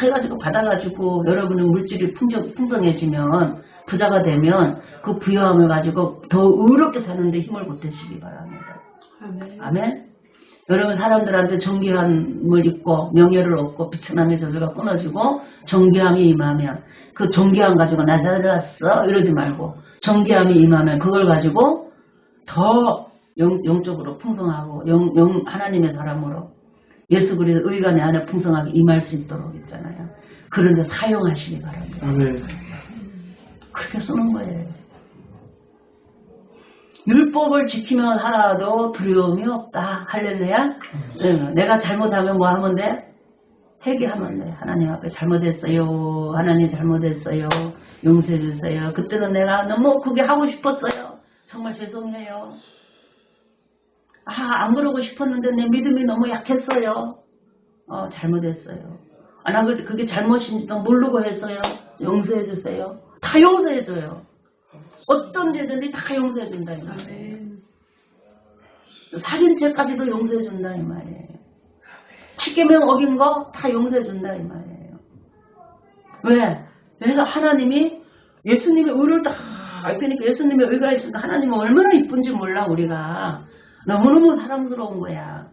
해가지고 받아가지고 여러분의 물질이 풍성해지면 부자가 되면 그 부여함을 가지고 더 의롭게 사는데 힘을 보태시기 바랍니다. 아멘. 여러분 사람들한테 정결함을 입고 명예를 얻고 비천함의 저주가 끊어지고 정결함이 임하면 그 정결함 가지고 나 잘났어 이러지 말고 정결함이 임하면 그걸 가지고 더 영적으로 풍성하고 하나님의 사람으로 예수 그리스도 의가 내 안에 풍성하게 임할 수 있도록 있잖아요. 그런데 사용하시기 바랍니다.
아멘.
그렇게 쓰는 거예요. 율법을 지키며 살아도 두려움이 없다. 할렐루야. 내가 잘못하면 뭐 하면 돼? 회개하면 돼. 하나님 앞에 잘못했어요. 하나님 잘못했어요. 용서해 주세요. 그때는 내가 너무 그게 하고 싶었어요. 정말 죄송해요. 안 그러고 싶었는데 내 믿음이 너무 약했어요. 잘못했어요. 나 그게 잘못인지도 모르고 했어요. 용서해 주세요. 다 용서해 줘요. 어떤 죄든지 다 용서해 준다 이 말이에요. 살인 죄까지도 용서해 준다 이 말이에요. 십계명 어긴 거 다 용서해 준다 이 말이에요. 왜? 그래서 하나님이 예수님의 의를 다 그러니까 예수님의 의가 있으니까 하나님은 얼마나 이쁜지 몰라 우리가. 너무너무 사랑스러운 거야.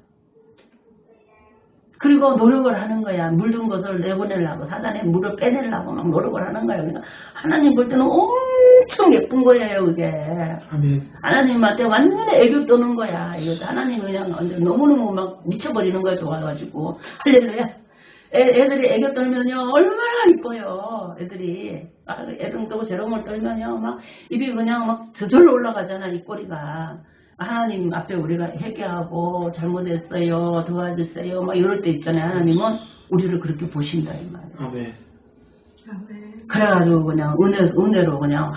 그리고 노력을 하는 거야. 물든 것을 내보내려고, 사단에 물을 빼내려고 막 노력을 하는 거야. 그러니까 하나님 볼 때는 엄청 예쁜 거예요, 그게.
아멘.
하나님한테 완전히 애교 떠는 거야. 이거 하나님이 그냥 완전 너무너무 막 미쳐버리는 거야, 좋아가지고. 할렐루야. 애들이 애교 떨면요, 얼마나 이뻐요, 애들이. 애들 떠고 저런 떨면요, 막 입이 그냥 막 저절로 올라가잖아, 입꼬리가. 하나님 앞에 우리가 회개하고 잘못했어요, 도와주세요, 막 이럴 때 있잖아요. 하나님은 우리를 그렇게 보신다, 이 말이에요.
아멘.
그래가지고 그냥 은혜로 그냥,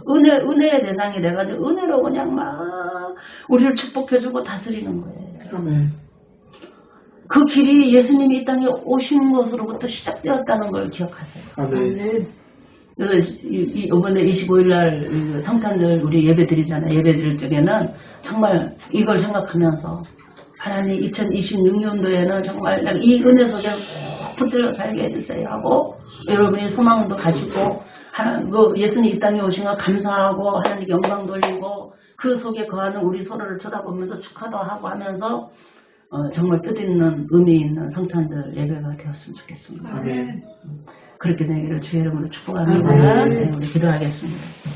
은혜의 대상이 돼가지고 은혜로 그냥 막 우리를 축복해주고 다스리는 거예요.
아멘.
그 길이 예수님이 이 땅에 오신 것으로부터 시작되었다는 걸 기억하세요.
아멘.
이번에 25일날 성탄절 우리 예배 드리잖아요. 예배 드릴 적에는 정말 이걸 생각하면서 하나님 2026년도에는 정말 이 은혜 속에 붙들려 살게 해주세요 하고 여러분이 소망도 가지고 예수님 이 땅에 오신 걸 감사하고 하나님께 영광 돌리고 그 속에 거하는 우리 서로를 쳐다보면서 축하도 하고 하면서 정말 뜻있는 의미 있는 성탄절 예배가 되었으면 좋겠습니다.
아멘.
그렇게 되기를 주의 이름으로 축복합니다. 네, 우리 기도하겠습니다.